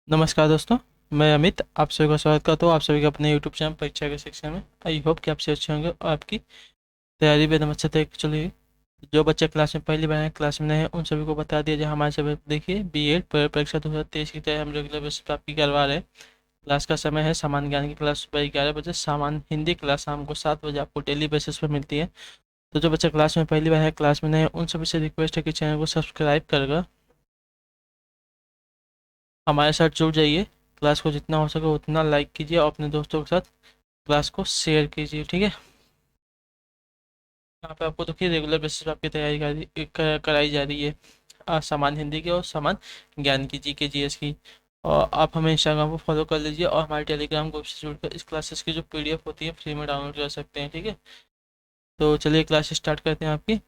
नमस्कार दोस्तों। मैं अमित आप सभी का स्वागत करता हूँ आप सभी का अपने यूट्यूब चैनल परीक्षा के शिक्षा में। आई होप कि आप से अच्छे होंगे और आपकी तैयारी भी एकदम अच्छे तरीके से चली। जो बच्चे क्लास में पहली बार हैं, क्लास में नए हैं, उन सभी को बता दिया जाए हमारे सभी देखिए बीएड परीक्षा 2023 की तैयारी हम रेगुलर बेसिस पर आपकी करवा रहे हैं। क्लास का समय है सामान्य ज्ञान की क्लास सुबह 11 बजे, सामान्य हिंदी क्लास शाम को 7 बजे आपको डेली बेसिस पर मिलती है। तो जो बच्चे क्लास में पहली बार है, क्लास में नए हैं, उन सभी से रिक्वेस्ट है कि चैनल को सब्सक्राइब कर हमारे साथ जुड़ जाइए। क्लास को जितना हो सके उतना लाइक कीजिए और अपने दोस्तों के साथ क्लास को शेयर कीजिए, ठीक है। यहाँ पे आपको देखिए रेगुलर बेसिस पे आपकी तैयारी कराई जा रही है सामान्य हिंदी की और सामान्य ज्ञान की, जीके जीएस की। और आप हमें इंस्टाग्राम पर फॉलो कर लीजिए और हमारे टेलीग्राम ग्रुप से जुड़कर इस क्लासेस की जो पीडीएफ होती है फ्री में डाउनलोड कर सकते हैं, ठीक है। तो चलिए क्लास स्टार्ट करते हैं आपकी।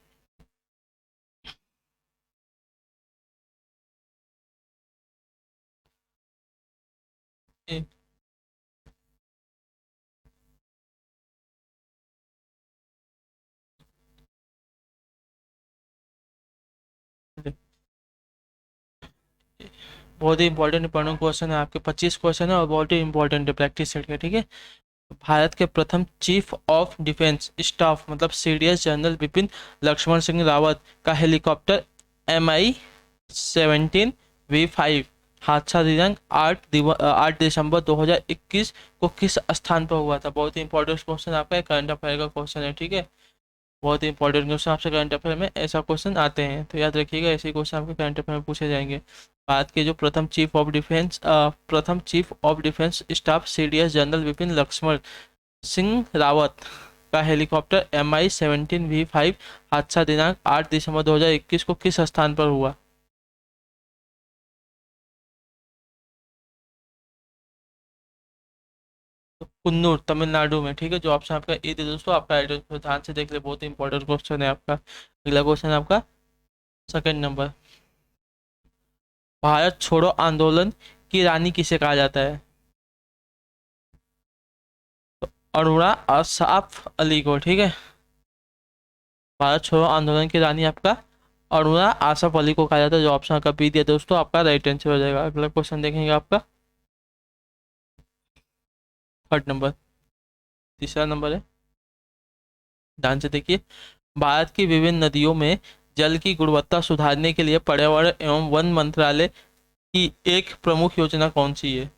ए- बहुत ही इंपॉर्टेंट इंपॉर्टेंट क्वेश्चन है आपके, 25 क्वेश्चन है और बहुत ही इंपॉर्टेंट है प्रैक्टिस सेट के, ठीक है। भारत के प्रथम चीफ ऑफ डिफेंस स्टाफ मतलब सीडीएस जनरल बिपिन लक्ष्मण सिंह रावत का हेलीकॉप्टर MI-17V5 हादसा दिनांक 8 दिसंबर 2021 को किस स्थान पर हुआ था। बहुत ही इंपॉर्टेंट क्वेश्चन आपका करंट अफेयर का क्वेश्चन है, ठीक है। बहुत ही इंपॉर्टेंट क्वेश्चन आपसे करंट अफेयर में ऐसा क्वेश्चन आते हैं, तो याद रखिएगा ऐसे क्वेश्चन आपके करंट अफेयर में पूछे जाएंगे। भारत के जो प्रथम chief of defence staff CDS general Vipin Laxman Singh Rawat का हेलीकॉप्टर MI-17V5 हादसा दिनांक 8 दिसंबर 2021 को किस स्थान पर हुआ। तो कुन्नूर तमिलनाडु में, ठीक है। जो ऑप्शन आपका ए दे दोस्तों, आपका एड्रेस ध्यान से देख ले, बहुत ही इंपॉर्टेंट क्वेश्चन है आपका। अगला क्वेश्चन है आपका सेकंड नंबर। भारत छोड़ो आंदोलन की रानी किसे कहा जाता है। अरुणा असाफ अली को, ठीक है। भारत छोड़ो आंदोलन की रानी आपका अरुणा आसफ अली को कहा जाता है। जो ऑप्शन आपका बी दिया दोस्तों, आपका राइट आंसर हो जाएगा। अगला क्वेश्चन देखेंगे आपका थर्ड नंबर, तीसरा नंबर है, ध्यान से देखिए। भारत की विभिन्न नदियों में जल की गुणवत्ता सुधारने के लिए पर्यावरण एवं वन मंत्रालय की एक प्रमुख योजना कौन सी है।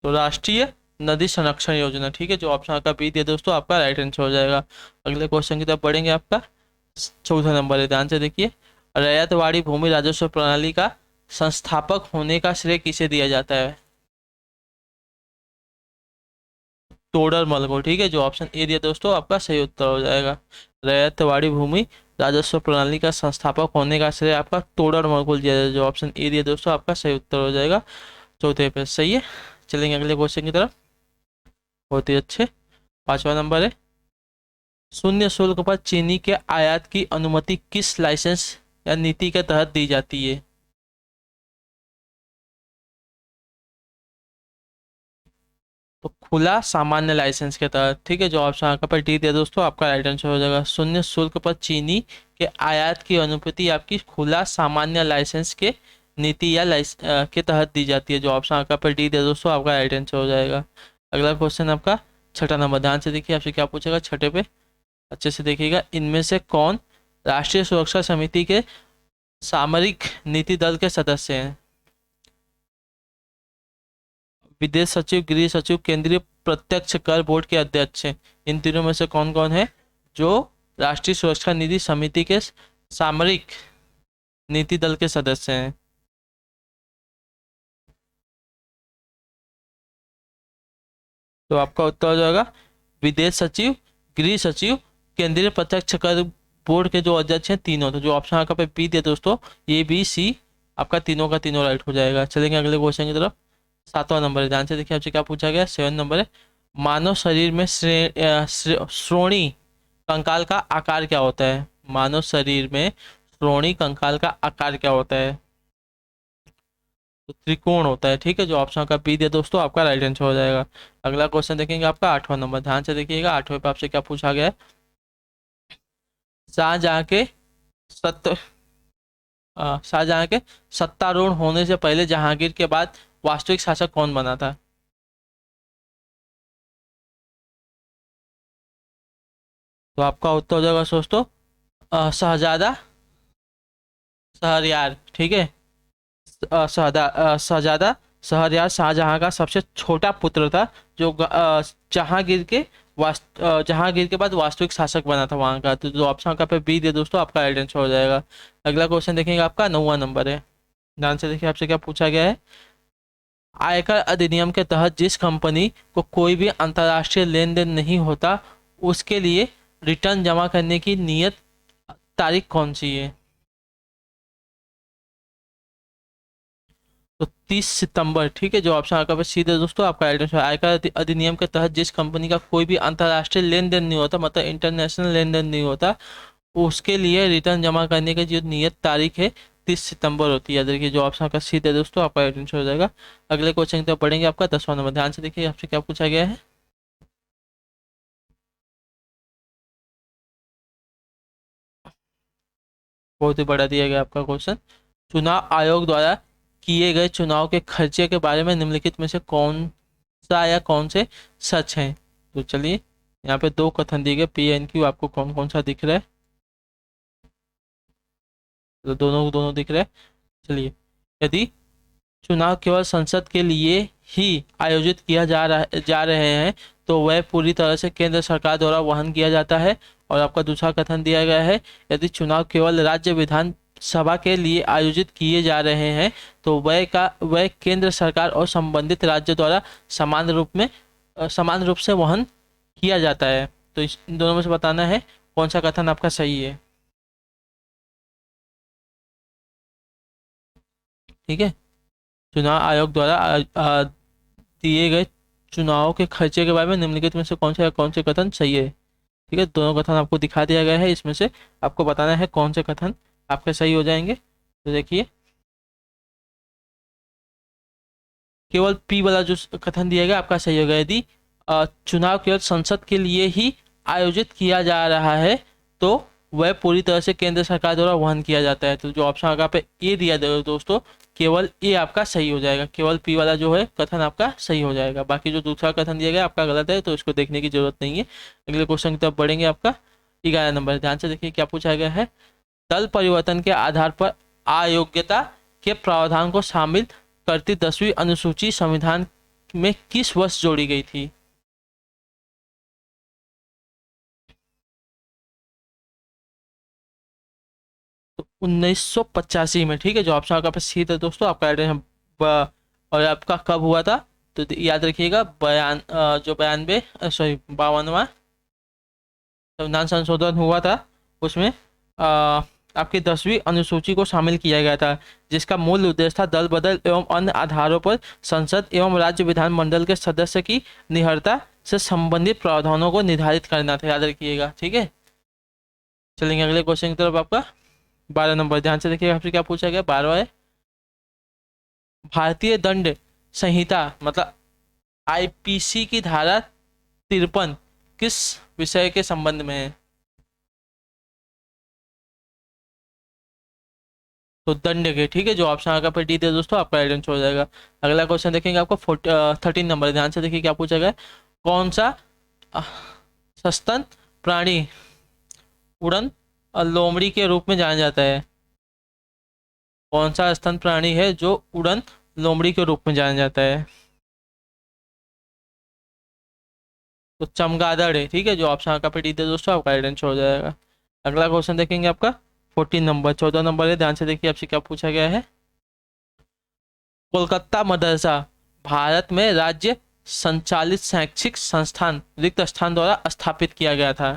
तो राष्ट्रीय नदी संरक्षण योजना, ठीक है। जो ऑप्शन आपका बी दिया दोस्तों, आपका राइट आंसर हो जाएगा। अगले क्वेश्चन की तरफ बढ़ेंगे आपका चौथा नंबर है, ध्यान से देखिए। रैयतवाड़ी भूमि राजस्व प्रणाली का संस्थापक होने का श्रेय किसे दिया जाता है। तोडरमल को, ठीक है। जो ऑप्शन ए दिया दोस्तों, आपका सही उत्तर हो जाएगा। रैयतवाड़ी भूमि राजस्व प्रणाली का संस्थापक होने का श्रेय आपका तोडरमल को दिया जाएगा। जो ऑप्शन ए दिया दोस्तों, आपका सही उत्तर हो जाएगा। चौथे पे सही है। चलेंगे अगले क्वेश्चन की तरफ। बहुत ही अच्छे। पांचवा नंबर है, शून्य शुल्क पर चीनी के आयात की अनुमति किस लाइसेंस या नीति के तहत दी जाती है। तो खुला सामान्य लाइसेंस के तहत, ठीक है। जो ऑप्शन आपका पर डी दिया दोस्तों, आपका राइट आंसर हो जाएगा। शून्य शुल्क पर चीनी के आयात की अनुमति आपकी खुला सामान्य लाइसेंस के नीति या के तहत दी जाती है। जो ऑप्शन आपका पर डी दिया दोस्तों, आपका राइट आंसर हो जाएगा। अगला क्वेश्चन आपका छठा नंबर, ध्यान से देखिए आपसे क्या पूछेगा छठे पे, अच्छे से देखिएगा। इनमें से कौन राष्ट्रीय सुरक्षा समिति के सामरिक नीति दल के सदस्य हैं। विदेश सचिव, गृह सचिव, केंद्रीय प्रत्यक्ष कर बोर्ड के अध्यक्ष हैं। इन तीनों में से कौन कौन है जो राष्ट्रीय सुरक्षा निधि समिति के सामरिक नीति दल के सदस्य हैं। तो आपका उत्तर हो जाएगा विदेश सचिव, गृह सचिव, केंद्रीय प्रत्यक्ष कर बोर्ड के जो अध्यक्ष हैं तीनों। तो जो ऑप्शन आपका पे बी दिया दोस्तों, ए बी सी, आपका तीनों का तीनों राइट हो जाएगा। चलेंगे अगले क्वेश्चन की तरफ। सातवां नंबर है, ध्यान से देखिए आपसे क्या पूछा गया। सेवन नंबर है, मानव शरीर में श्रोणि कंकाल का आकार क्या होता है। मानव शरीर में श्रोणि कंकाल का आकार क्या होता है। तो त्रिकोण होता है, ठीक है। जो ऑप्शन का बी दिया दोस्तों, आपका राइट आंसर हो जाएगा। अगला क्वेश्चन देखेंगे आपका आठवां नंबर, ध्यान से देखिएगा। आठवें पे आपसे क्या पूछा गया है। शाहजहां के सत्य शाहजहां के सत्तारूढ़ होने से पहले जहांगीर के बाद वास्तविक शासक कौन बना था? तो आपका उत्तर हो जाएगा दोस्तों शहजादा शहरयार। ठीक है। शहजादा शहरयार शाहजहां का सबसे छोटा पुत्र था, जो जहांगीर के जहांगीर के बाद वास्तविक शासक बना था वहां का। तो जो ऑप्शन आपका पे बी दे दोस्तों, आपका राइट आंसर हो जाएगा। अगला क्वेश्चन देखेंगे, आपका 9वां नंबर है। ध्यान से देखिए आपसे क्या पूछा गया है। आयकर अधिनियम के तहत जिस कंपनी को कोई भी अंतर्राष्ट्रीय लेन देन नहीं होता, उसके लिए रिटर्न जमा करने की नियत तारीख कौन सी है? तो 30 सितंबर। ठीक है, जो ऑप्शन आपका पे सीधे दोस्तों आपका राइट आंसर। आयकर अधिनियम के तहत जिस कंपनी का कोई भी अंतर्राष्ट्रीय लेन देन नहीं होता, मतलब इंटरनेशनल लेन देन नहीं होता, उसके लिए रिटर्न जमा करने की जो नियत तारीख है 30 सितंबर होती है। देखिए जो ऑप्शन का सीधे दोस्तों आपका राइट आंसर हो जाएगा। अगले क्वेश्चन की तरफ पढ़ेंगे, आपका 10वां नंबर। ध्यान से देखिए आपसे क्या पूछा गया है। बहुत ही बड़ा दिया गया आपका क्वेश्चन। चुनाव आयोग द्वारा किए गए चुनाव के खर्चे के बारे में निम्नलिखित में से कौन सा या कौन से सच हैं? तो चलिए, यहाँ पे दो कथन दिए गए, पी एन क्यू, आपको कौन कौन सा दिख रहा है? तो दोनों दोनों दिख रहा है। चलिए, यदि चुनाव केवल संसद के लिए ही आयोजित किया जा रहे हैं, तो वह पूरी तरह से केंद्र सरकार द्वारा वहन किया जाता है। और आपका दूसरा कथन दिया गया है, यदि चुनाव केवल राज्य विधान सभा के लिए आयोजित किए जा रहे हैं, तो वह केंद्र सरकार और संबंधित राज्य द्वारा समान रूप से वहन किया जाता है। तो इन दोनों में से बताना है कौन सा कथन आपका सही है। ठीक है। चुनाव आयोग द्वारा दिए गए चुनाव के खर्चे के बारे में निम्नलिखित में से कौन से कथन सही है? ठीक है, दोनों कथन आपको दिखा दिया गया है, इसमें से आपको बताना है कौन से कथन आपके सही हो जाएंगे। तो देखिए, केवल पी वाला जो कथन दिया गया आपका सही होगा। यदि चुनाव केवल संसद के लिए ही आयोजित किया जा रहा है, तो वह पूरी तरह से केंद्र सरकार द्वारा वहन किया जाता है। तो जो ऑप्शन आगे पे ए दिया दोस्तों, केवल ए आपका सही हो जाएगा। केवल पी वाला जो है कथन आपका सही हो जाएगा। बाकी जो दूसरा कथन दिया गया आपका गलत है, तो इसको देखने की जरूरत नहीं है। अगले क्वेश्चन की तरफ बढ़ेंगे, आपका 11 नंबर। ध्यान से देखिए क्या पूछा गया है। दल परिवर्तन के आधार पर अयोग्यता के प्रावधान को शामिल करती 10वीं अनुसूची संविधान में किस वर्ष जोड़ी गई थी? तो 1985 में। ठीक है, जो ऑप्शन आपका सी था दोस्तों, आपका राइट है और आपका कब हुआ था? तो याद रखिएगा, जो 52वां संविधान संशोधन हुआ था, उसमें आपकी 10वीं अनुसूची को शामिल किया गया था, जिसका मूल उद्देश्य था दल बदल एवं अन्य आधारों पर संसद एवं राज्य विधानमंडल के सदस्य की निहरता से संबंधित प्रावधानों को निर्धारित करना था। याद रखिएगा। ठीक है, चलेंगे अगले क्वेश्चन की तरफ, आपका 12 नंबर। ध्यान से देखिएगा आपसे क्या पूछा गया। 12 है, भारतीय दंड संहिता मतलब आईपीसी की धारा 53 किस विषय के संबंध में है? तो दंड के। ठीक है, जो ऑप्शन आपका पे डी दे दोस्तों, आपका राइट आंसर हो जाएगा। अगला क्वेश्चन देखेंगे, आपको 13 नंबर। ध्यान से देखिए क्या पूछा गया। कौन सा अ, सस्तन प्राणी उड़न लोमड़ी के रूप में जाना जाता है? कौन सा स्तन प्राणी है जो उड़न लोमड़ी के रूप में जाना जाता है? तो चमगादड़ है। ठीक है, जो ऑप्शन आपका पे डी दे दोस्तों, आपका राइट आंसर हो जाएगा। अगला क्वेश्चन देखेंगे, आपका 14 नंबर। 14 नंबर है, ध्यान से देखिए आपसे क्या पूछा गया है। कोलकाता मदरसा भारत में राज्य संचालित शैक्षिक संस्थान रिक्त स्थान द्वारा स्थापित किया गया था?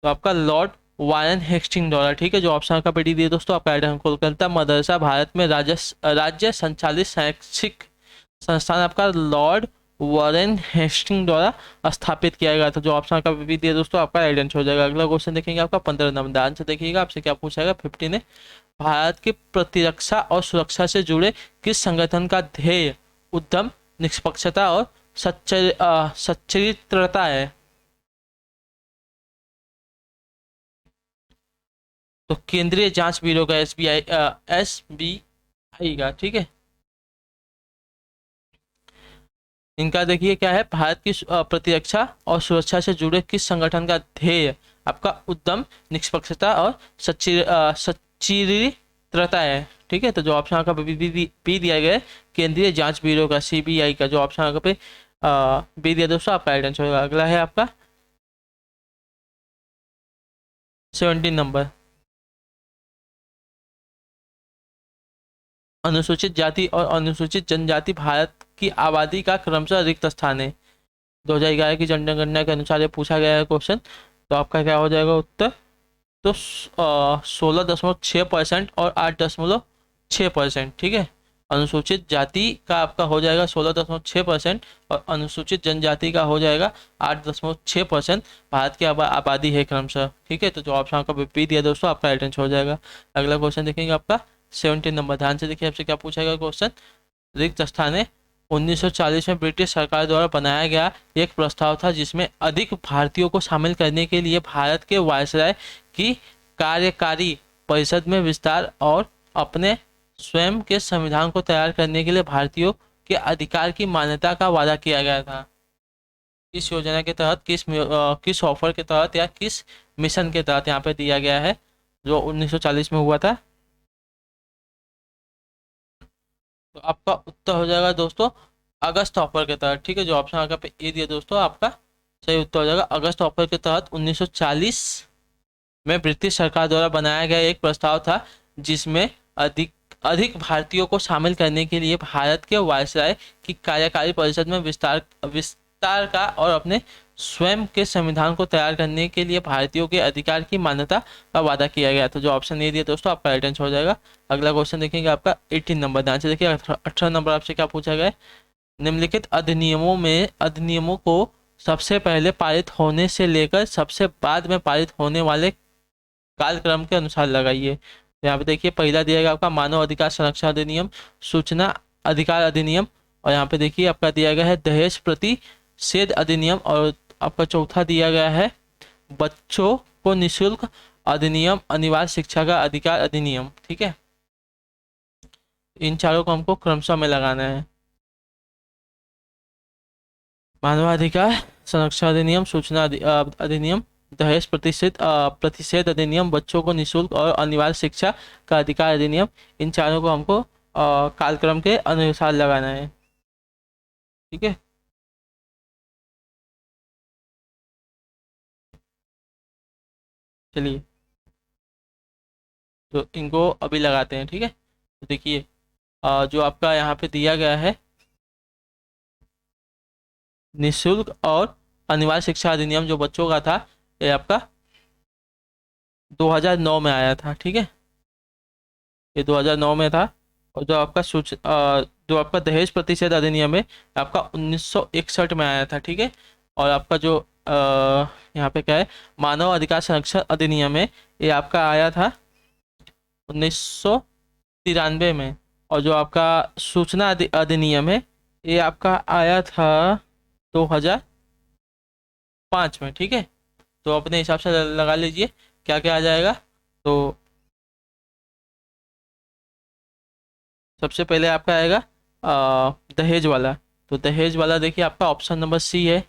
तो आपका लॉर्ड वारन हेस्टिंग द्वारा। ठीक है, जो ऑप्शन आपका पेटी दिए दोस्तों, आपका राइट है। कोलकाता मदरसा भारत में राज्य संचालित शैक्षिक संस्थान आपका लॉर्ड वारन हेस्टिंग द्वारा स्थापित किया गया था। जो ऑप्शन आपका भी दिए दोस्तों, आपका राइट आंसर हो जाएगा। अगला क्वेश्चन देखेंगे, आपका 15 नंबर। ध्यान से देखिएगा आपसे क्या पूछा गया। 15 है, भारत की प्रतिरक्षा और सुरक्षा से जुड़े किस संगठन का ध्येय उद्यम निष्पक्षता और सच्चरित्रता है? तो केंद्रीय जांच ब्यूरो का, SBI का, ठीक है। इनका देखिए क्या है, भारत की प्रतिरक्षा और सुरक्षा से जुड़े किस संगठन का ध्येय आपका उद्यम, निष्पक्षता और सच्चरित्रता है, ठीक है। तो जो ऑप्शन आपका बी दिया गया है, केंद्रीय जांच ब्यूरो का, CBI का, जो ऑप्शन आपका पे बी दिया दोस्तों, आपका राइट आंसर होगा। अगला है आपका 17 नंबर, अनुसूचित जाति और अनुसूचित जनजाति भारत की आबादी का क्रमशः रिक्त स्थान है। 2011 की जनगणना के अनुसार ये पूछा गया है क्वेश्चन। तो आपका क्या हो जाएगा उत्तर, तो 16.6% और 8.6%, ठीक है। अनुसूचित जाति का आपका हो जाएगा 16.6% और अनुसूचित जनजाति का हो जाएगा 8.6%। भारत की आबादी है क्रमशः, ठीक है। तो जो ऑप्शन आपका बी दिया दोस्तों, आपका राइट आंसर हो जाएगा। अगला क्वेश्चन देखेंगे आपका 17 नंबर, ध्यान से देखिए आपसे क्या पूछा गया क्वेश्चन। रिक्त स्थान है 1940 में ब्रिटिश सरकार द्वारा बनाया गया एक प्रस्ताव था जिसमें अधिक भारतीयों को शामिल करने के लिए भारत के वायसराय की कार्यकारी परिषद में विस्तार और अपने स्वयं के संविधान को तैयार करने के लिए भारतीयों के अधिकार की मान्यता का वादा किया गया था। इस योजना के तहत किस ऑफर के तहत या किस मिशन के तहत यहाँ पे दिया गया है, जो 1940 में हुआ था। तो आपका उत्तर हो जाएगा दोस्तों अगस्त ऑफर के तहत, ठीक है। जो ऑप्शन आपका पे ए दिया दोस्तों, आपका सही उत्तर हो जाएगा। अगस्त ऑफर के तहत 1940 में ब्रिटिश सरकार द्वारा बनाया गया एक प्रस्ताव था जिसमें अधिक अधिक भारतीयों को शामिल करने के लिए भारत के वायसराय की कार्यकारी परिषद में विस्तार का और अपने स्वयं के संविधान को तैयार करने के लिए भारतीयों के अधिकार की मान्यता का वादा किया गया। तो जो ऑप्शन ए दिया दोस्तों, आपका राइट आंसर हो जाएगा। अगला क्वेश्चन देखेंगे आपका 18 नंबर, ध्यान से देखिए। 18 नंबर आपसे क्या पूछा गया है, निम्नलिखित अधिनियमों को सबसे पहले पारित होने से लेकर सबसे बाद में पारित होने वाले कालक्रम के अनुसार लगाइए। तो यहाँ पे देखिए पहला दिया गया आपका मानव अधिकार संरक्षण अधिनियम, सूचना अधिकार अधिनियम, और यहाँ पे देखिए आपका दिया गया है दहेज प्रतिषेध अधिनियम, और आपका चौथा दिया गया है बच्चों को निःशुल्क अधिनियम, अनिवार्य शिक्षा का अधिकार अधिनियम, ठीक है। इन चारों को हमको क्रमशः में लगाना है। मानवाधिकार संरक्षण अधिनियम, सूचना अधिनियम, दहेज प्रतिषेध अधिनियम, बच्चों को निःशुल्क और अनिवार्य शिक्षा का अधिकार अधिनियम, इन चारों को हमको कालक्रम के अनुसार लगाना है, ठीक है। चलिए तो इनको अभी लगाते हैं, ठीक है। तो देखिए जो आपका यहाँ पे दिया गया है निःशुल्क और अनिवार्य शिक्षा अधिनियम जो बच्चों का था, ये आपका 2009 में आया था, ठीक है। ये 2009 में था। और जो आपका दहेज प्रतिषेध अधिनियम है आपका 1961 में आया था, ठीक है। और आपका जो यहाँ पे क्या है मानव अधिकार संरक्षण अधिनियम है, ये आपका आया था 1993 में। और जो आपका सूचना अधिनियम है ये आपका आया था 2005 में, ठीक है। तो अपने हिसाब से लगा लीजिए क्या क्या आ जाएगा। तो सबसे पहले आपका आएगा दहेज वाला। तो दहेज वाला देखिए आपका ऑप्शन नंबर सी है,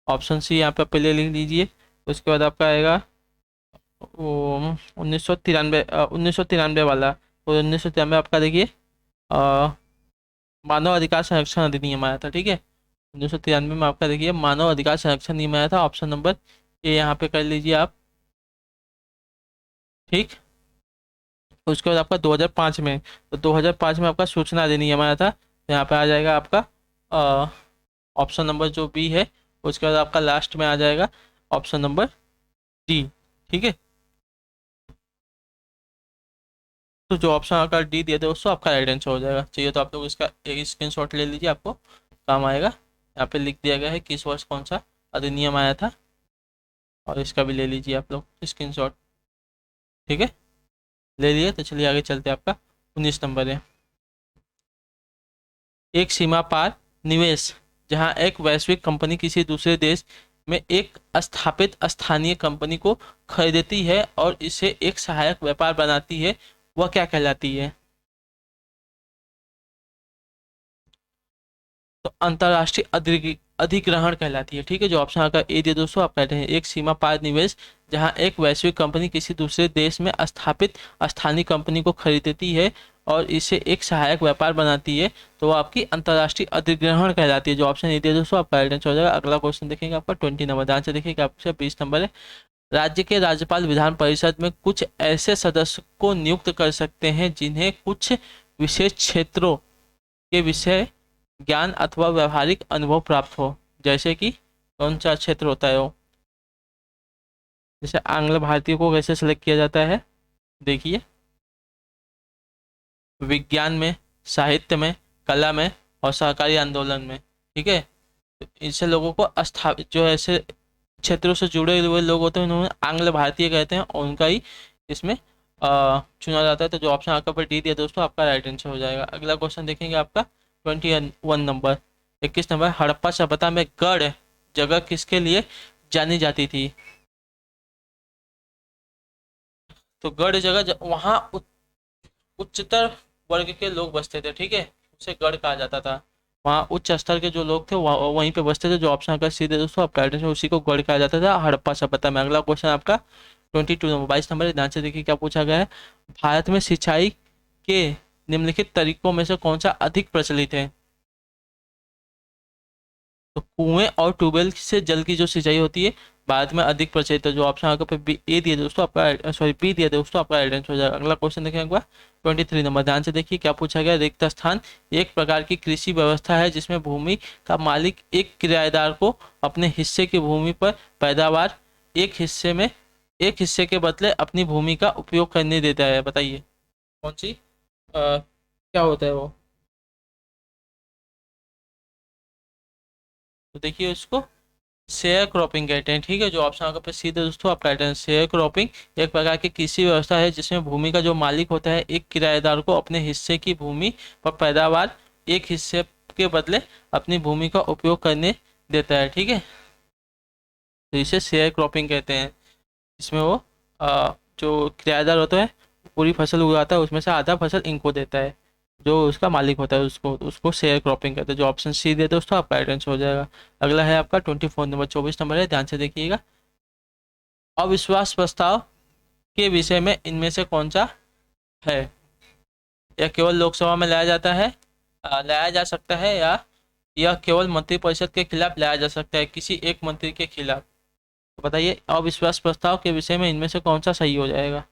ऑप्शन सी यहाँ पे पहले लिख लीजिए। उसके बाद आपका आएगा 1993 वाला। तो 1993 आपका देखिए मानव अधिकार संरक्षण अधिनियम आया था, ठीक है। 1993 में आपका देखिए मानव अधिकार संरक्षण अधिनियम आया था, ऑप्शन नंबर ए यहाँ पे कर लीजिए आप, ठीक। उसके बाद आपका 2005 में, तो 2005 में आपका सूचना अधिनियम आया था। तो यहाँ पे आ जाएगा आपका ऑप्शन नंबर जो बी है। उसके बाद आपका लास्ट में आ जाएगा ऑप्शन नंबर डी, ठीक है। तो जो ऑप्शन आपका डी दिया था दोस्तों, आपका राइट आंसर हो जाएगा। चाहिए तो आप लोग इसका एक स्क्रीनशॉट ले लीजिए, आपको काम आएगा। यहाँ पे लिख दिया गया है किस वर्ष कौन सा अधिनियम आया था, और इसका भी ले लीजिए आप लोग स्क्रीनशॉट, ठीक है। ले लिए तो चलिए आगे चलते हैं। आपका 19 नंबर है, एक सीमा पार निवेश, जहां एक वैश्विक कंपनी किसी दूसरे देश में एक स्थापित स्थानीय कंपनी को खरीदती है और इसे एक सहायक व्यापार बनाती है, वह क्या कहलाती है? तो अंतर्राष्ट्रीय अधिग्रहण कहलाती है। ठीक है, जो ऑप्शन आपका ए दिया दोस्तों, आप कहते हैं एक सीमा पार निवेश, जहां एक वैश्विक कंपनी किसी दूसरे देश में स्थापित स्थानीय कंपनी को खरीदती है और इसे एक सहायक व्यापार बनाती है, तो वो आपकी अंतर्राष्ट्रीय अधिग्रहण कहलाती है। जो ऑप्शन ए दिया दोस्तों, आपका राइट आंसर हो जाएगा। अगला क्वेश्चन देखेंगे आपका 20 नंबर, ध्यान से देखिएगा, आपसे 20 नंबर है। राज्य के राज्यपाल विधान परिषद में कुछ ऐसे सदस्य को नियुक्त कर सकते हैं जिन्हें कुछ विशेष क्षेत्रों के विषय ज्ञान अथवा व्यवहारिक अनुभव प्राप्त हो। जैसे कि कौन सा क्षेत्र होता है वो? जैसे आंग्ल भारतीय को कैसे सिलेक्ट किया जाता है, देखिए, विज्ञान में, साहित्य में, कला में और सहकारी आंदोलन में। ठीक है, तो इनसे लोगों को स्थापित, जो ऐसे क्षेत्रों से जुड़े हुए लोग होते हैं उन्होंने आंग्ल भारतीय कहते हैं और उनका ही इसमें चुना जाता है। तो जो ऑप्शन आपका पर डी दिया दोस्तों, आपका राइट आंसर हो जाएगा। अगला क्वेश्चन देखेंगे आपका 21 नंबर, 21 नंबर, हड़प्पा सभ्यता में गढ़ जगह किसके लिए जानी जाती थी? तो गढ़ जगह वहाँ उच्चतर वर्ग के लोग बसते थे। ठीक है, उसे गढ़ कहा जाता था। वहाँ उच्च स्तर के जो लोग थे वहीं पे बसते थे। जो ऑप्शन आपका सीधे दोस्तों, आप राइट आंसर, उसी को गढ़ कहा जाता था हड़प्पा सभ्यता में। अगला क्वेश्चन आपका 22 नंबर, 22 नंबर, ध्यान से देखिए क्या पूछा गया है। भारत में सिंचाई के निम्नलिखित तरीकों में से कौन सा अधिक प्रचलित है? तो कुएं और ट्यूबवेल से जल की जो सिंचाई होती है भारत में अधिक प्रचलित है। जो ऑप्शन आपका पे बी ए दिया दोस्तों, आपका सॉरी बी दिया दोस्तों, आपका राइट आंसर हो जाएगा। अगला क्वेश्चन देखें एक बार 23 नंबर, ध्यान से देखिए क्या पूछा गया। रिक्त स्थान एक प्रकार की कृषि व्यवस्था है जिसमें भूमि का मालिक एक किराएदार को अपने हिस्से की भूमि पर पैदावार एक हिस्से के बदले अपनी भूमि का उपयोग करने देता है। बताइए कौन सी क्या होता है वो? तो देखिए उसको शेयर क्रॉपिंग कहते हैं। ठीक है, जो ऑप्शन आपका सीधे दोस्तों, आप कहते हैं शेयर क्रॉपिंग एक प्रकार की कृषि व्यवस्था है जिसमें भूमि का जो मालिक होता है एक किराएदार को अपने हिस्से की भूमि पर पैदावार एक हिस्से के बदले अपनी भूमि का उपयोग करने देता है। ठीक है, तो इसे शेयर क्रॉपिंग कहते हैं। इसमें वो जो किराएदार होता है पूरी फसल उगाता है, उसमें से आधा फसल इनको देता है, जो उसका मालिक होता है उसको उसको शेयर क्रॉपिंग कहते हैं। जो ऑप्शन सी दे दोस्तों, आपका राइट आंसर हो जाएगा। अगला है आपका 24 नंबर, 24 नंबर है, ध्यान से देखिएगा। अविश्वास प्रस्ताव के विषय में इनमें से कौन सा है? यह केवल लोकसभा में लाया जाता है, लाया जा सकता है, या यह केवल मंत्रिपरिषद के खिलाफ लाया जा सकता है, किसी एक मंत्री के खिलाफ? तो बताइए अविश्वास प्रस्ताव के विषय में इनमें से कौन सा सही हो जाएगा?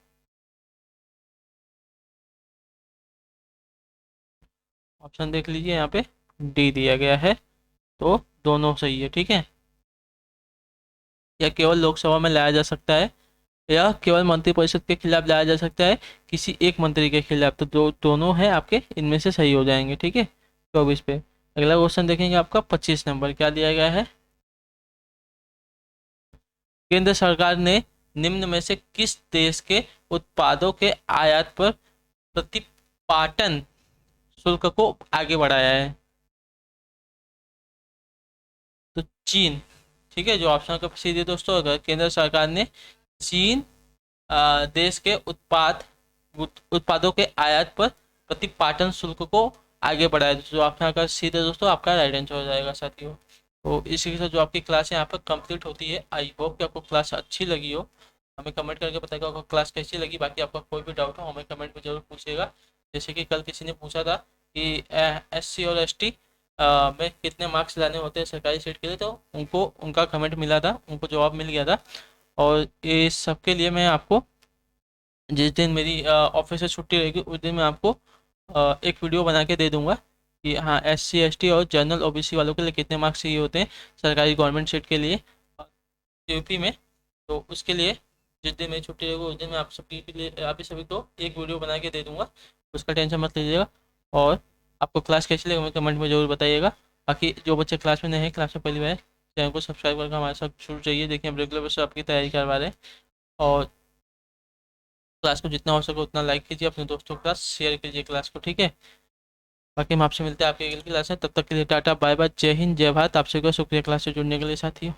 ऑप्शन देख लीजिए यहाँ पे, डी दिया गया है, तो दोनों सही है। ठीक है, या केवल लोकसभा में लाया जा सकता है, या केवल मंत्रिपरिषद के खिलाफ लाया जा सकता है, किसी एक मंत्री के खिलाफ, तो दोनों है आपके, इनमें से सही हो जाएंगे। ठीक है, 24 पे। अगला क्वेश्चन देखेंगे आपका 25 नंबर, क्या दिया गया है। केंद्र सरकार ने निम्न में से किस देश के उत्पादों के आयात पर प्रतिपाटन शुल्क को आगे बढ़ाया है? तो चीन। ठीक है, जो ऑप्शन का सीधे दोस्तों, अगर केंद्र सरकार ने चीन देश के उत्पादों के आयात पर प्रतिपाटन शुल्क को आगे बढ़ाया, जो आपका का सीधे दोस्तों, आपका राइट आंसर हो जाएगा साथियों। तो इसी के साथ जो आपकी क्लास है यहाँ पर कंप्लीट होती है। आई होप कि आपको क्लास अच्छी लगी हो। हमें कमेंट करके बताइएगा आपको क्लास कैसी लगी। बाकी आपका कोई भी डाउट हो हमें कमेंट में जरूर पूछिएगा। जैसे कि कल किसी ने पूछा था कि SC और ST में कितने मार्क्स लाने होते हैं सरकारी सीट के लिए, तो उनको उनका कमेंट मिला था, उनको जवाब मिल गया था। और ये सबके लिए मैं आपको जिस दिन मेरी ऑफिस से छुट्टी रहेगी उस दिन मैं आपको एक वीडियो बना के दे दूंगा कि हाँ SC ST और जनरल OBC वालों के लिए कितने मार्क्स चाहिए होते हैं सरकारी गवर्नमेंट सीट के लिए यूपी में। तो उसके लिए जिस दिन मेरी छुट्टी रहेगी उस दिन मैं आप सभी के लिए, आप ही सभी को एक वीडियो बना के दे दूंगा, उसका टेंशन मत लीजिएगा। और आपको क्लास कैसी लगी हमें कमेंट में जरूर बताइएगा। बाकी जो बच्चे क्लास में नहीं है, क्लास में पहली बार चैनल को सब्सक्राइब करके हमारे साथ शुरू चाहिए। देखिए हम रेगुलर बेसिस आपकी तैयारी करवा रहे हैं। और क्लास को जितना हो सके उतना लाइक कीजिए, अपने दोस्तों के साथ शेयर कीजिए क्लास को। ठीक है, बाकी हम आपसे मिलते हैं आपकी अगली क्लास में। तब तक के लिए टाटा बाय बाय, जय हिंद जय भारत। आपसे को शुक्रिया क्लास से जुड़ने के लिए साथियों।